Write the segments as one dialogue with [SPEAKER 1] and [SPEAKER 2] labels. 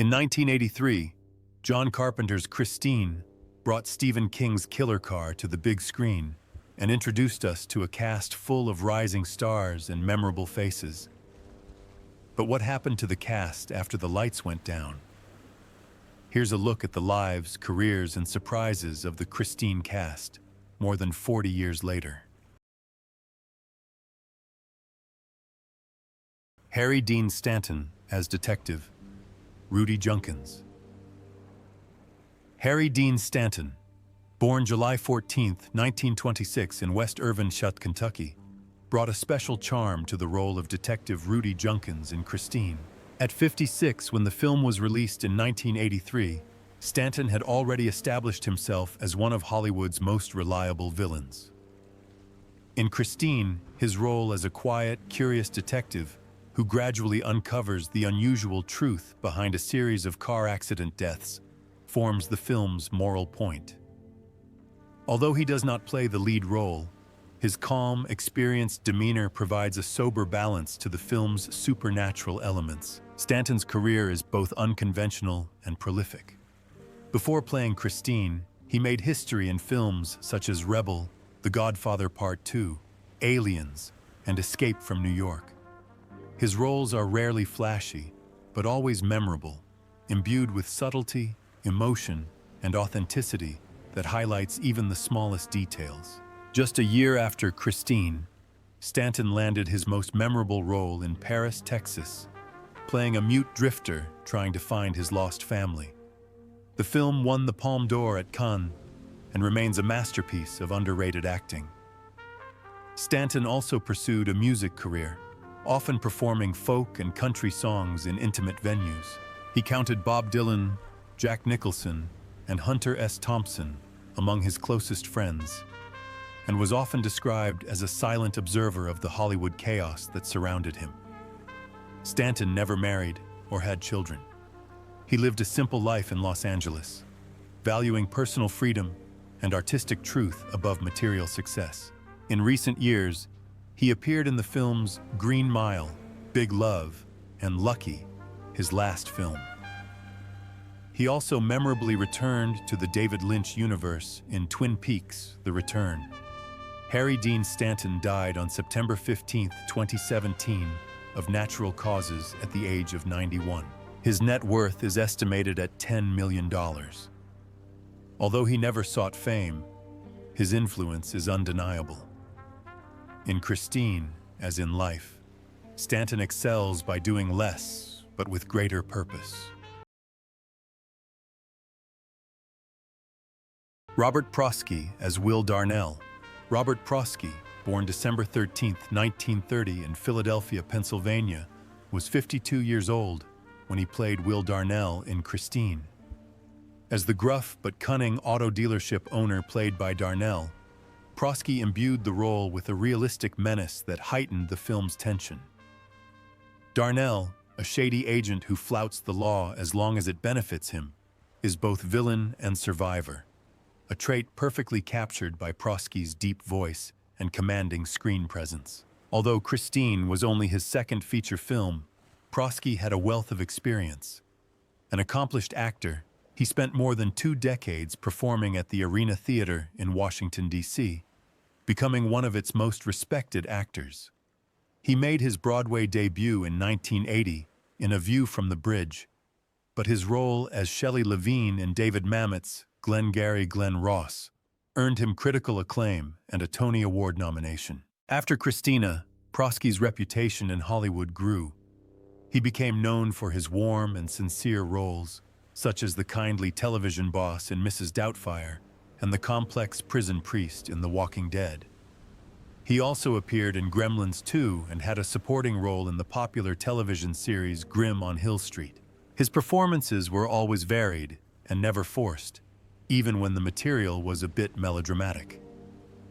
[SPEAKER 1] In 1983, John Carpenter's Christine brought Stephen King's Killer Car to the big screen and introduced us to a cast full of rising stars and memorable faces. But what happened to the cast after the lights went down? Here's a look at the lives, careers, and surprises of the Christine cast more than 40 years later. Harry Dean Stanton as Detective Rudy Junkins. Harry Dean Stanton, born July 14, 1926 in West Irvine-Shut, Kentucky, brought a special charm to the role of Detective Rudy Junkins in Christine. At 56, when the film was released in 1983, Stanton had already established himself as one of Hollywood's most reliable villains. In Christine, his role as a quiet, curious detective who gradually uncovers the unusual truth behind a series of car accident deaths forms the film's moral point. Although he does not play the lead role, his calm, experienced demeanor provides a sober balance to the film's supernatural elements. Stanton's career is both unconventional and prolific. Before playing Christine, he made history in films such as Rebel, The Godfather Part II, Aliens, and Escape from New York. His roles are rarely flashy, but always memorable, imbued with subtlety, emotion, and authenticity that highlights even the smallest details. Just a year after Christine, Stanton landed his most memorable role in Paris, Texas, playing a mute drifter trying to find his lost family. The film won the Palme d'Or at Cannes and remains a masterpiece of underrated acting. Stanton also pursued a music career, often performing folk and country songs in intimate venues. He counted Bob Dylan, Jack Nicholson, and Hunter S. Thompson among his closest friends, and was often described as a silent observer of the Hollywood chaos that surrounded him. Stanton never married or had children. He lived a simple life in Los Angeles, valuing personal freedom and artistic truth above material success. In recent years, he appeared in the films Green Mile, Big Love, and Lucky, his last film. He also memorably returned to the David Lynch universe in Twin Peaks: The Return. Harry Dean Stanton died on September 15, 2017, of natural causes at the age of 91. His net worth is estimated at $10 million. Although he never sought fame, his influence is undeniable. In Christine, as in life, Stanton excels by doing less, but with greater purpose. Robert Prosky as Will Darnell. Robert Prosky, born December 13, 1930 in Philadelphia, Pennsylvania, was 52 years old when he played Will Darnell in Christine. As the gruff but cunning auto dealership owner played by Darnell, Prosky imbued the role with a realistic menace that heightened the film's tension. Darnell, a shady agent who flouts the law as long as it benefits him, is both villain and survivor, a trait perfectly captured by Prosky's deep voice and commanding screen presence. Although Christine was only his second feature film, Prosky had a wealth of experience. An accomplished actor, he spent more than 2 decades performing at the Arena Theater in Washington, D.C., becoming one of its most respected actors. He made his Broadway debut in 1980 in A View from the Bridge, but his role as Shelley Levine in David Mamet's Glengarry Glen Ross earned him critical acclaim and a Tony Award nomination. After Christina, Prosky's reputation in Hollywood grew. He became known for his warm and sincere roles, such as the kindly television boss in Mrs. Doubtfire and the complex prison priest in The Walking Dead. He also appeared in Gremlins 2 and had a supporting role in the popular television series Grimm on Hill Street. His performances were always varied and never forced, even when the material was a bit melodramatic.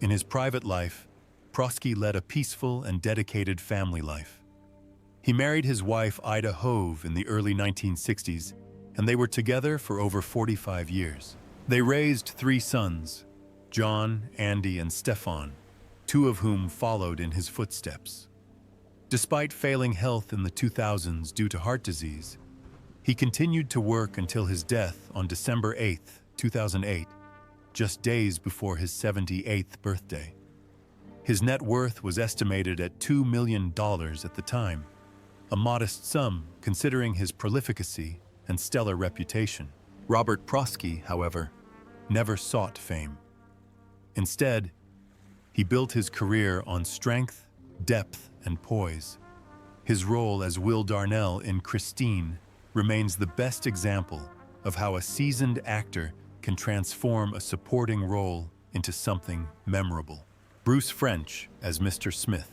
[SPEAKER 1] In his private life, Prosky led a peaceful and dedicated family life. He married his wife Ida Hove in the early 1960s, and they were together for over 45 years. They raised 3 sons, John, Andy, and Stefan, 2 of whom followed in his footsteps. Despite failing health in the 2000s due to heart disease, He continued to work until his death on December 8, 2008, just days before his 78th birthday. His net worth was estimated at $2 million at the time, a modest sum considering his prolificacy and stellar reputation. Robert Prosky, however, never sought fame. Instead, he built his career on strength, depth, and poise. His role as Will Darnell in Christine remains the best example of how a seasoned actor can transform a supporting role into something memorable. Bruce French as Mr. Smith.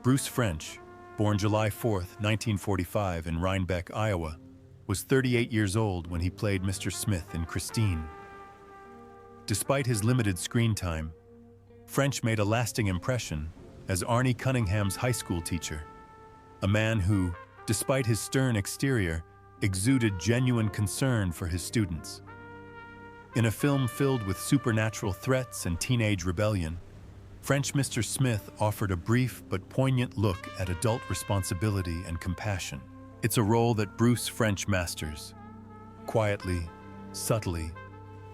[SPEAKER 1] Bruce French, born July 4, 1945 in Rhinebeck, Iowa, was 38 years old when he played Mr. Smith in Christine. Despite his limited screen time, French made a lasting impression as Arnie Cunningham's high school teacher, a man who, despite his stern exterior, exuded genuine concern for his students. In a film filled with supernatural threats and teenage rebellion, French Mr. Smith offered a brief but poignant look at adult responsibility and compassion. It's a role that Bruce French masters, quietly, subtly,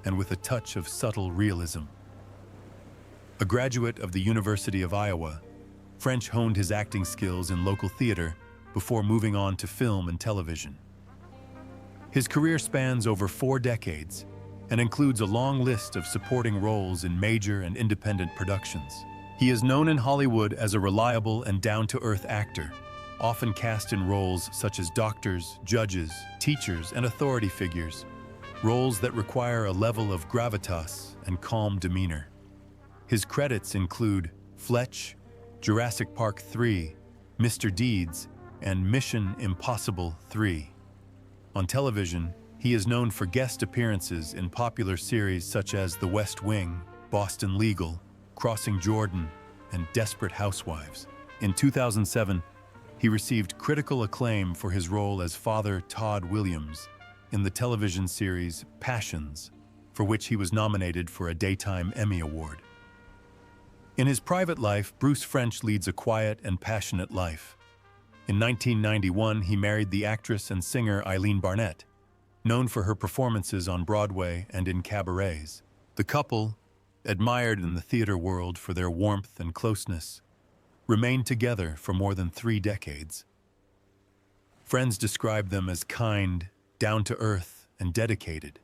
[SPEAKER 1] and with a touch of subtle realism. A graduate of the University of Iowa, French honed his acting skills in local theater before moving on to film and television. His career spans over 4 decades and includes a long list of supporting roles in major and independent productions. He is known in Hollywood as a reliable and down-to-earth actor, often cast in roles such as doctors, judges, teachers, and authority figures, roles that require a level of gravitas and calm demeanor. His credits include Fletch, Jurassic Park 3, Mr. Deeds, and Mission Impossible 3. On television, he is known for guest appearances in popular series such as The West Wing, Boston Legal, Crossing Jordan, and Desperate Housewives. In 2007, he received critical acclaim for his role as Father Todd Williams in the television series Passions, for which he was nominated for a Daytime Emmy Award. In his private life, Bruce French leads a quiet and passionate life. In 1991, he married the actress and singer Eileen Barnett, known for her performances on Broadway and in cabarets. The couple, admired in the theater world for their warmth and closeness, remained together for more than 3 decades. Friends describe them as kind, down-to-earth, and dedicated.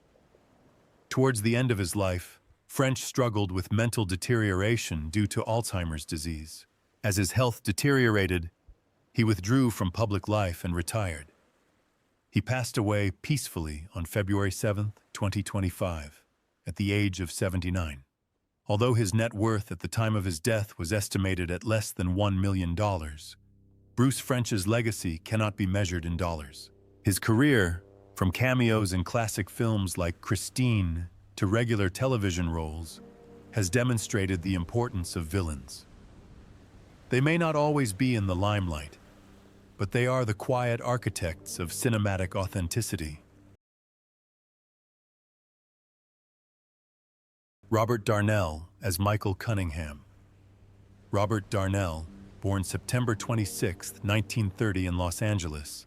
[SPEAKER 1] Towards the end of his life, French struggled with mental deterioration due to Alzheimer's disease. As his health deteriorated, he withdrew from public life and retired. He passed away peacefully on February 7, 2025, at the age of 79. Although his net worth at the time of his death was estimated at less than $1 million, Bruce French's legacy cannot be measured in dollars. His career, from cameos in classic films like Christine to regular television roles, has demonstrated the importance of villains. They may not always be in the limelight, but they are the quiet architects of cinematic authenticity. Robert Darnell as Michael Cunningham. Robert Darnell, born September 26, 1930 in Los Angeles,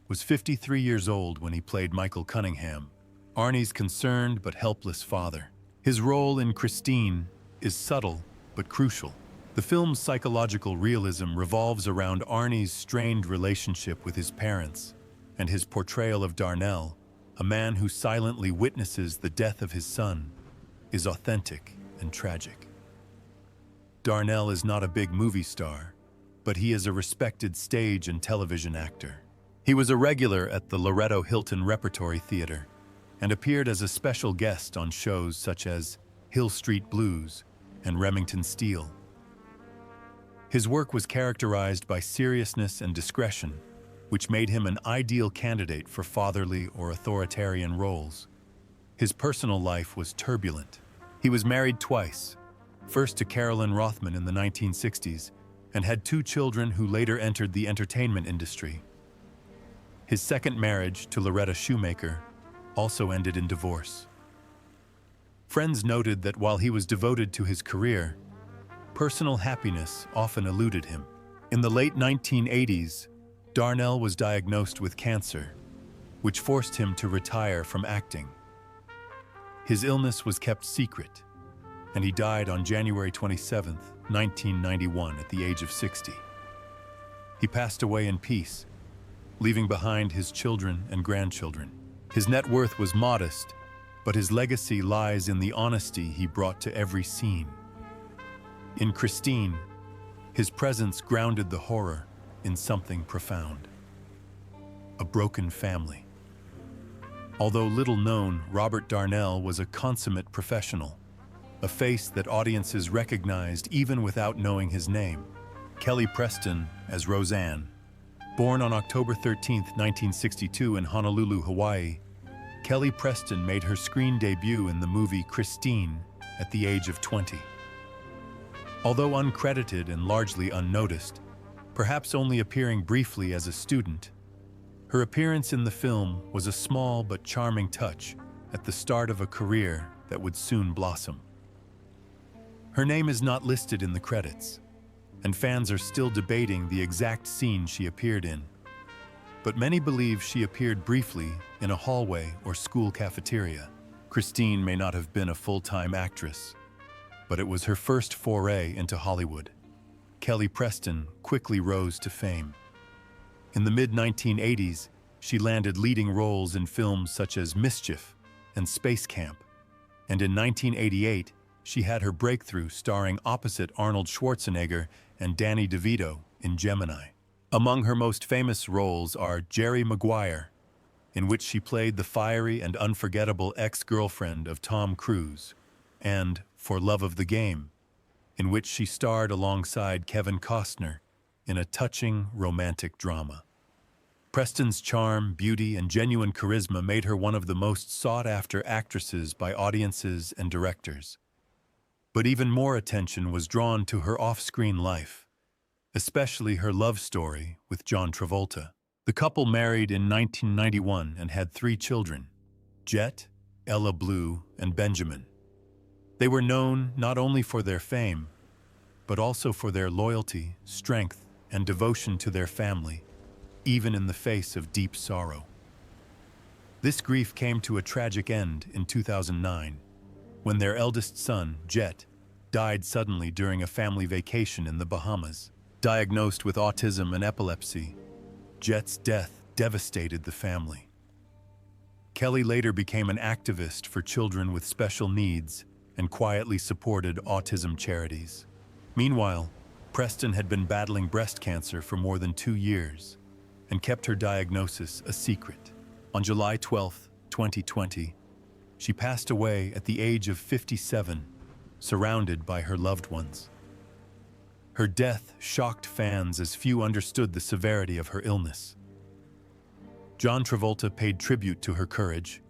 [SPEAKER 1] was 53 years old when he played Michael Cunningham, Arnie's concerned but helpless father. His role in Christine is subtle but crucial. The film's psychological realism revolves around Arnie's strained relationship with his parents and his portrayal of Darnell, a man who silently witnesses the death of his son, is authentic and tragic. Darnell is not a big movie star, but he is a respected stage and television actor. He was a regular at the Loretto Hilton Repertory Theater and appeared as a special guest on shows such as Hill Street Blues and Remington Steele. His work was characterized by seriousness and discretion, which made him an ideal candidate for fatherly or authoritarian roles. His personal life was turbulent. He was married twice, first to Carolyn Rothman in the 1960s, and had 2 children who later entered the entertainment industry. His second marriage, to Loretta Shoemaker, also ended in divorce. Friends noted that while he was devoted to his career, personal happiness often eluded him. In the late 1980s, Darnell was diagnosed with cancer which forced him to retire from acting. His illness was kept secret, and he died on January 27, 1991, at the age of 60. He passed away in peace, leaving behind his children and grandchildren. His net worth was modest, but his legacy lies in the honesty he brought to every scene. In Christine, his presence grounded the horror in something profound: a broken family. Although little known, Robert Darnell was a consummate professional, a face that audiences recognized even without knowing his name. Kelly Preston as Roseanne. Born on October 13, 1962 in Honolulu, Hawaii, Kelly Preston made her screen debut in the movie Christine at the age of 20. Although uncredited and largely unnoticed, perhaps only appearing briefly as a student, her appearance in the film was a small but charming touch at the start of a career that would soon blossom. Her name is not listed in the credits, and fans are still debating the exact scene she appeared in. But many believe she appeared briefly in a hallway or school cafeteria. Christine may not have been a full-time actress, but it was her first foray into Hollywood. Kelly Preston quickly rose to fame. In the mid-1980s, she landed leading roles in films such as Mischief and Space Camp, and in 1988, she had her breakthrough starring opposite Arnold Schwarzenegger and Danny DeVito in Gemini. Among her most famous roles are Jerry Maguire, in which she played the fiery and unforgettable ex-girlfriend of Tom Cruise, and For Love of the Game, in which she starred alongside Kevin Costner in a touching romantic drama. Preston's charm, beauty, and genuine charisma made her one of the most sought-after actresses by audiences and directors. But even more attention was drawn to her off-screen life, especially her love story with John Travolta. The couple married in 1991 and had 3 children: Jet, Ella Blue, and Benjamin. They were known not only for their fame, but also for their loyalty, strength, and devotion to their family, even in the face of deep sorrow. This grief came to a tragic end in 2009, when their eldest son, Jet, died suddenly during a family vacation in the Bahamas. Diagnosed with autism and epilepsy, Jet's death devastated the family. Kelly later became an activist for children with special needs and quietly supported autism charities. Meanwhile, Preston had been battling breast cancer for more than 2 years and kept her diagnosis a secret. On July 12, 2020, she passed away at the age of 57, surrounded by her loved ones. Her death shocked fans as few understood the severity of her illness. John Travolta paid tribute to her courage,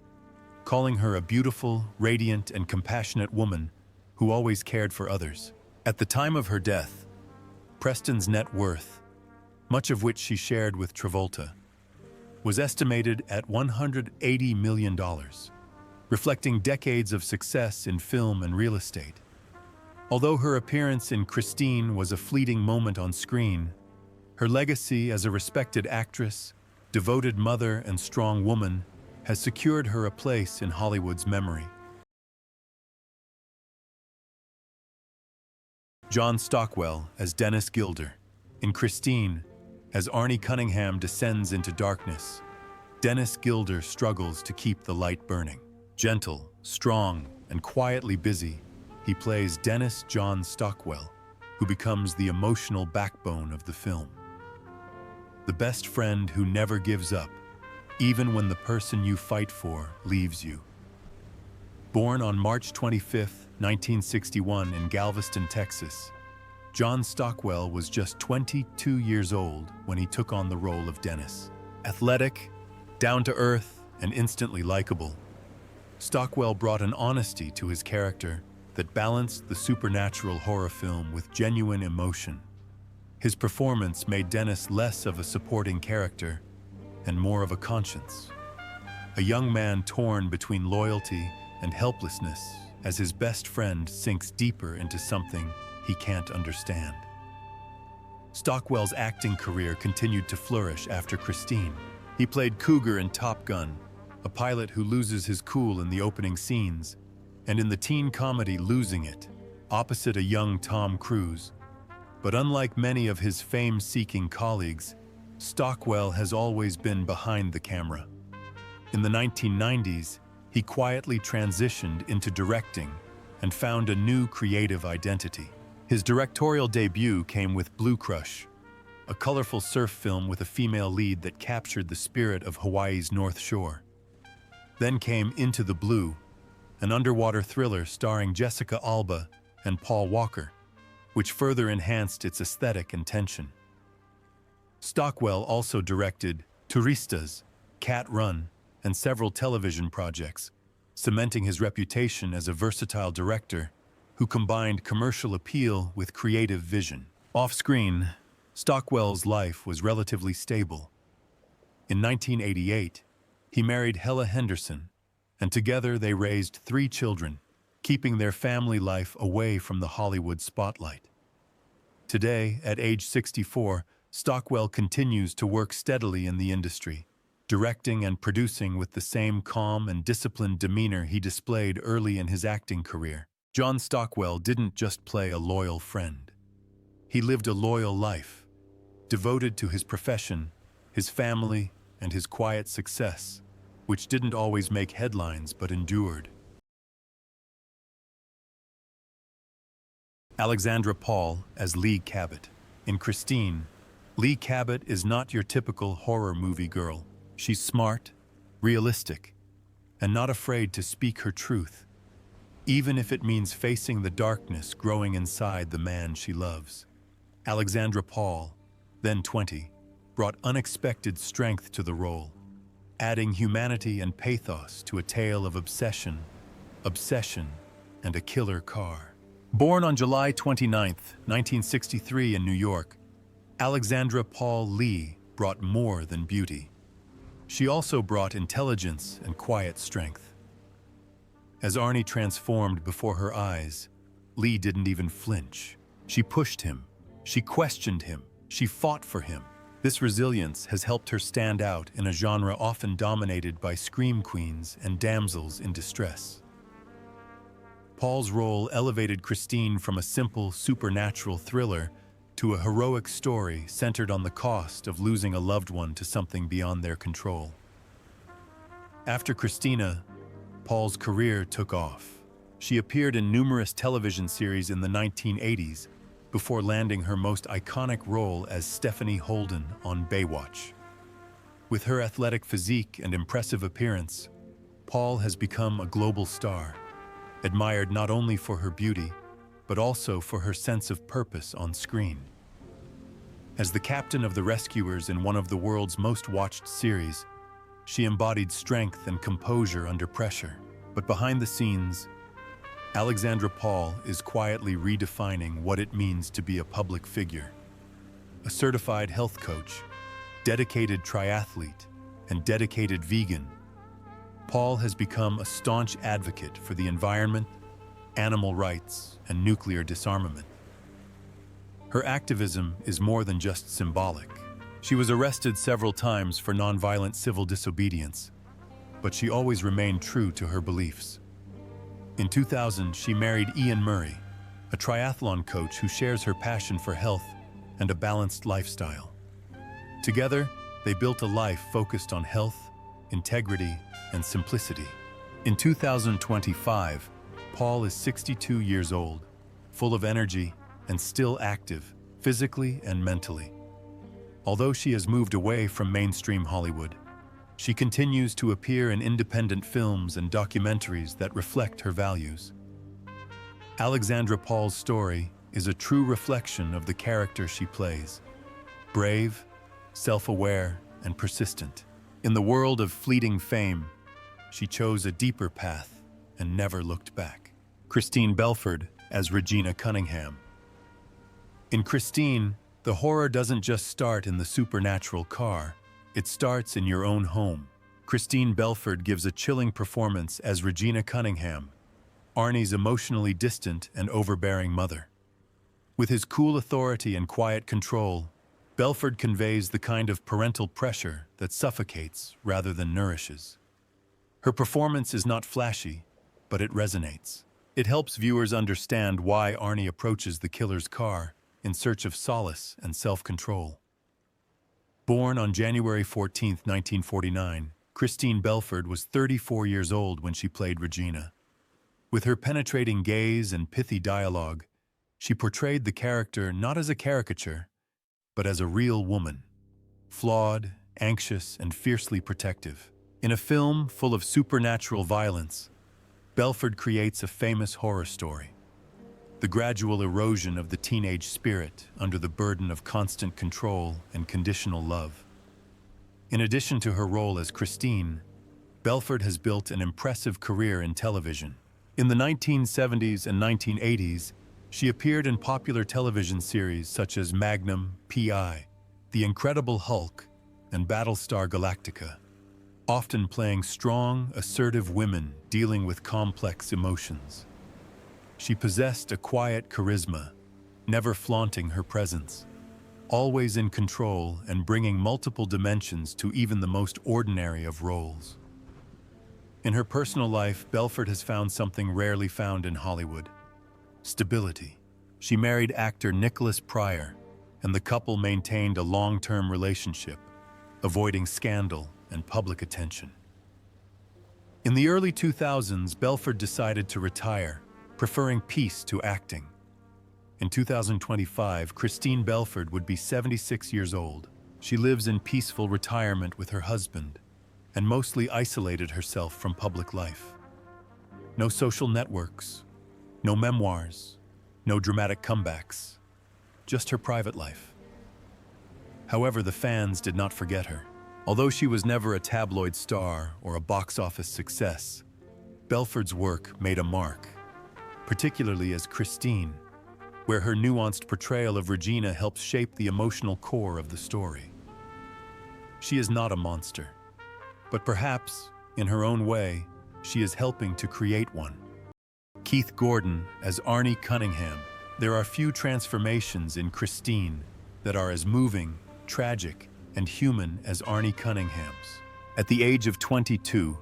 [SPEAKER 1] calling her a beautiful, radiant, and compassionate woman who always cared for others. At the time of her death, Preston's net worth, much of which she shared with Travolta, was estimated at $180 million, reflecting decades of success in film and real estate. Although her appearance in Christine was a fleeting moment on screen, her legacy as a respected actress, devoted mother, and strong woman has secured her a place in Hollywood's memory. John Stockwell as Dennis Gilder. In Christine, as Arnie Cunningham descends into darkness, Dennis Gilder struggles to keep the light burning. Gentle, strong, and quietly busy, he plays Dennis John Stockwell, who becomes the emotional backbone of the film. The best friend who never gives up, even when the person you fight for leaves you. Born on March 25, 1961 in Galveston, Texas, John Stockwell was just 22 years old when he took on the role of Dennis. Athletic, down-to-earth, and instantly likable, Stockwell brought an honesty to his character that balanced the supernatural horror film with genuine emotion. His performance made Dennis less of a supporting character and more of a conscience. A young man torn between loyalty and helplessness as his best friend sinks deeper into something he can't understand. Stockwell's acting career continued to flourish after Christine, He played Cougar in Top Gun, a pilot who loses his cool in the opening scenes, and in the teen comedy Losing It, opposite a young Tom Cruise. But unlike many of his fame-seeking colleagues, Stockwell has always been behind the camera. In the 1990s, he quietly transitioned into directing and found a new creative identity. His directorial debut came with Blue Crush, a colorful surf film with a female lead that captured the spirit of Hawaii's North Shore. Then came Into the Blue, an underwater thriller starring Jessica Alba and Paul Walker, which further enhanced its aesthetic and tension. Stockwell also directed Turistas, Cat Run, and several television projects, cementing his reputation as a versatile director who combined commercial appeal with creative vision. Off-screen, Stockwell's life was relatively stable. In 1988, he married Hella Henderson, and together they raised 3 children, keeping their family life away from the Hollywood spotlight. Today, at age 64, Stockwell continues to work steadily in the industry, directing and producing with the same calm and disciplined demeanor he displayed early in his acting career. John Stockwell didn't just play a loyal friend. He lived a loyal life, devoted to his profession, his family, and his quiet success, which didn't always make headlines but endured. Alexandra Paul as Lee Cabot. In Christine, Lee Cabot is not your typical horror movie girl. She's smart, realistic, and not afraid to speak her truth, even if it means facing the darkness growing inside the man she loves. Alexandra Paul, then 20, brought unexpected strength to the role, adding humanity and pathos to a tale of obsession, and a killer car. Born on July 29, 1963 in New York, Alexandra Paul Lee brought more than beauty. She also brought intelligence and quiet strength. As Arnie transformed before her eyes, Lee didn't even flinch. She pushed him, she questioned him, she fought for him. This resilience has helped her stand out in a genre often dominated by scream queens and damsels in distress. Paul's role elevated Christine from a simple, supernatural thriller to a heroic story centered on the cost of losing a loved one to something beyond their control. After Christina, Paul's career took off. She appeared in numerous television series in the 1980s before landing her most iconic role as Stephanie Holden on Baywatch. With her athletic physique and impressive appearance, Paul has become a global star, admired not only for her beauty, but also for her sense of purpose on screen. As the captain of the rescuers in one of the world's most watched series, she embodied strength and composure under pressure. But behind the scenes, Alexandra Paul is quietly redefining what it means to be a public figure. A certified health coach, dedicated triathlete, and dedicated vegan, Paul has become a staunch advocate for the environment, animal rights, and nuclear disarmament. Her activism is more than just symbolic. She was arrested several times for nonviolent civil disobedience, but she always remained true to her beliefs. In 2000, she married Ian Murray, a triathlon coach who shares her passion for health and a balanced lifestyle. Together, they built a life focused on health, integrity, and simplicity. In 2025, Paul is 62 years old, full of energy, and still active, physically and mentally. Although she has moved away from mainstream Hollywood, she continues to appear in independent films and documentaries that reflect her values. Alexandra Paul's story is a true reflection of the character she plays: brave, self-aware, and persistent. In the world of fleeting fame, she chose a deeper path and never looked back. Christine Belford as Regina Cunningham. In Christine, the horror doesn't just start in the supernatural car, it starts in your own home. Christine Belford gives a chilling performance as Regina Cunningham, Arnie's emotionally distant and overbearing mother. With his cool authority and quiet control, Belford conveys the kind of parental pressure that suffocates rather than nourishes. Her performance is not flashy, but it resonates. It helps viewers understand why Arnie approaches the killer's car in search of solace and self-control. Born on January 14, 1949, Christine Belford was 34 years old when she played Regina. With her penetrating gaze and pithy dialogue, she portrayed the character not as a caricature, but as a real woman, flawed, anxious, and fiercely protective. In a film full of supernatural violence, Belford creates a famous horror story: the gradual erosion of the teenage spirit under the burden of constant control and conditional love. In addition to her role as Christine, Belford has built an impressive career in television. In the 1970s and 1980s, she appeared in popular television series such as Magnum, P.I., The Incredible Hulk, and Battlestar Galactica, often playing strong, assertive women dealing with complex emotions. She possessed a quiet charisma, never flaunting her presence, always in control and bringing multiple dimensions to even the most ordinary of roles. In her personal life, Belford has found something rarely found in Hollywood: stability. She married actor Nicholas Pryor, and the couple maintained a long-term relationship, avoiding scandal and public attention. In the early 2000s, Belford decided to retire, preferring peace to acting. In 2025, Christine Belford would be 76 years old. She lives in peaceful retirement with her husband and mostly isolated herself from public life. No social networks, no memoirs, no dramatic comebacks, just her private life. However, the fans did not forget her. Although she was never a tabloid star or a box office success, Belford's work made a mark, particularly as Christine, where her nuanced portrayal of Regina helps shape the emotional core of the story. She is not a monster, but perhaps, in her own way, she is helping to create one. Keith Gordon as Arnie Cunningham. There are few transformations in Christine that are as moving, tragic, and human as Arnie Cunningham's. At the age of 22,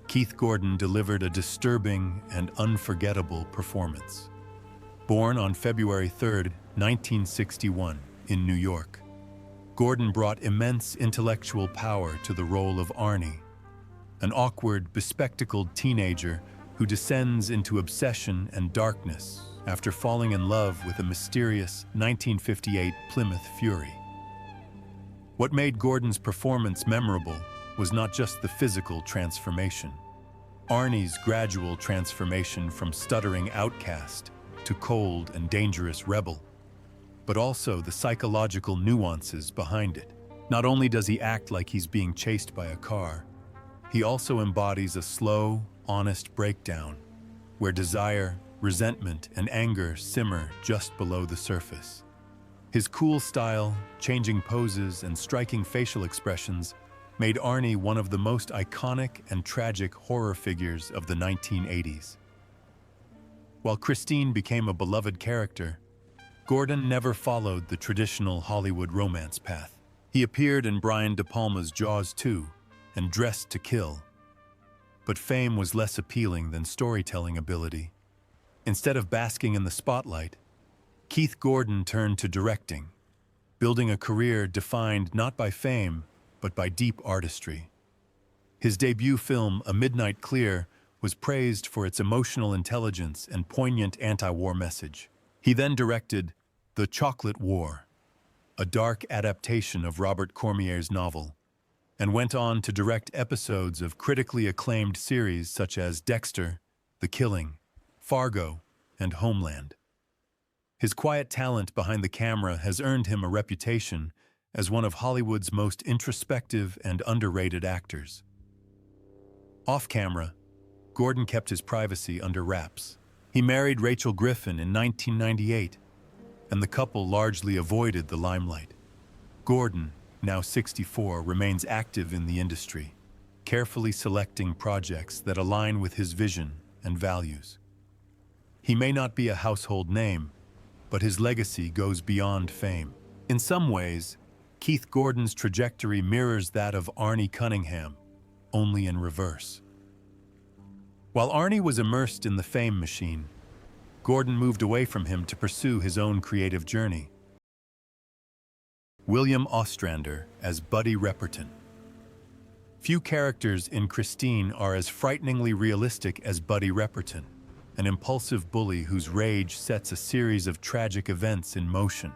[SPEAKER 1] Keith Gordon delivered a disturbing and unforgettable performance. Born on February 3, 1961, in New York, Gordon brought immense intellectual power to the role of Arnie, an awkward, bespectacled teenager who descends into obsession and darkness after falling in love with a mysterious 1958 Plymouth Fury. What made Gordon's performance memorable was not just the physical transformation. Arnie's gradual transformation from stuttering outcast to cold and dangerous rebel, but also the psychological nuances behind it. Not only does he act like he's being chased by a car, he also embodies a slow, honest breakdown where desire, resentment, and anger simmer just below the surface. His cool style, changing poses, and striking facial expressions made Arnie one of the most iconic and tragic horror figures of the 1980s. While Christine became a beloved character, Gordon never followed the traditional Hollywood romance path. He appeared in Brian De Palma's Jaws 2 and Dressed to Kill. But fame was less appealing than storytelling ability. Instead of basking in the spotlight, Keith Gordon turned to directing, building a career defined not by fame, but by deep artistry. His debut film, A Midnight Clear, was praised for its emotional intelligence and poignant anti-war message. He then directed The Chocolate War, a dark adaptation of Robert Cormier's novel, and went on to direct episodes of critically acclaimed series such as Dexter, The Killing, Fargo, and Homeland. His quiet talent behind the camera has earned him a reputation as one of Hollywood's most introspective and underrated actors. Off-camera, Gordon kept his privacy under wraps. He married Rachel Griffin in 1998, and the couple largely avoided the limelight. Gordon, now 64, remains active in the industry, carefully selecting projects that align with his vision and values. He may not be a household name, but his legacy goes beyond fame. In some ways, Keith Gordon's trajectory mirrors that of Arnie Cunningham, only in reverse. While Arnie was immersed in the fame machine, Gordon moved away from him to pursue his own creative journey. William Ostrander as Buddy Repperton. Few characters in Christine are as frighteningly realistic as Buddy Repperton, an impulsive bully whose rage sets a series of tragic events in motion.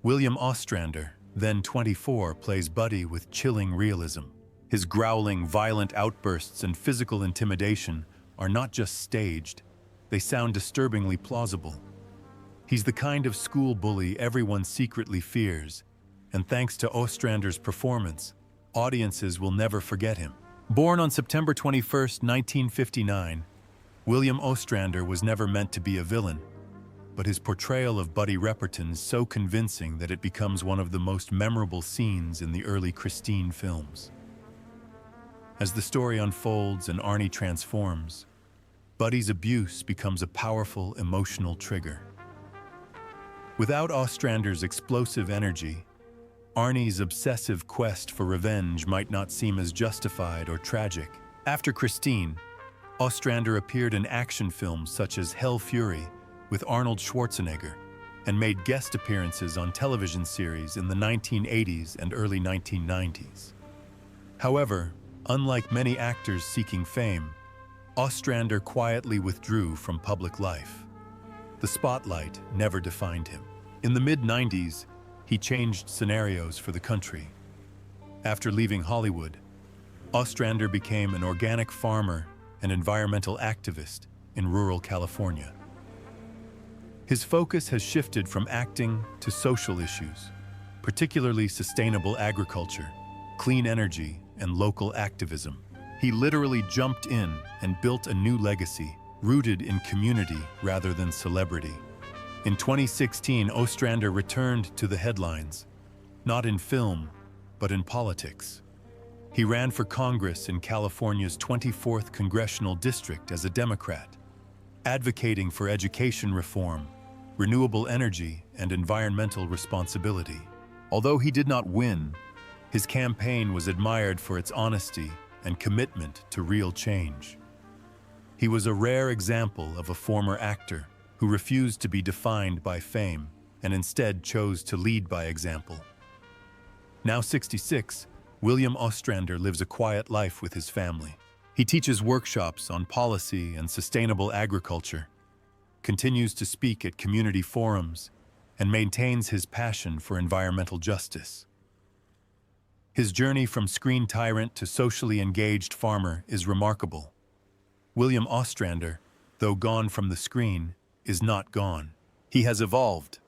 [SPEAKER 1] William Ostrander, then 24, plays Buddy with chilling realism. His growling, violent outbursts and physical intimidation are not just staged, they sound disturbingly plausible. He's the kind of school bully everyone secretly fears, and thanks to Ostrander's performance, audiences will never forget him. Born on September 21, 1959, William Ostrander was never meant to be a villain, but his portrayal of Buddy Repperton is so convincing that it becomes one of the most memorable scenes in the early Christine films. As the story unfolds and Arnie transforms, Buddy's abuse becomes a powerful emotional trigger. Without Ostrander's explosive energy, Arnie's obsessive quest for revenge might not seem as justified or tragic. After Christine, Ostrander appeared in action films such as Hell Fury with Arnold Schwarzenegger and made guest appearances on television series in the 1980s and early 1990s. However, unlike many actors seeking fame, Ostrander quietly withdrew from public life. The spotlight never defined him. In the mid-90s, he changed scenarios for the country. After leaving Hollywood, Ostrander became an organic farmer and environmental activist in rural California. His focus has shifted from acting to social issues, particularly sustainable agriculture, clean energy, and local activism. He literally jumped in and built a new legacy, rooted in community rather than celebrity. In 2016, Ostrander returned to the headlines, not in film, but in politics. He ran for Congress in California's 24th Congressional District as a Democrat, advocating for education reform, renewable energy, and environmental responsibility. Although he did not win, his campaign was admired for its honesty and commitment to real change. He was a rare example of a former actor who refused to be defined by fame and instead chose to lead by example. Now 66, William Ostrander lives a quiet life with his family. He teaches workshops on policy and sustainable agriculture, continues to speak at community forums, and maintains his passion for environmental justice. His journey from screen tyrant to socially engaged farmer is remarkable. William Ostrander, though gone from the screen, is not gone. He has evolved,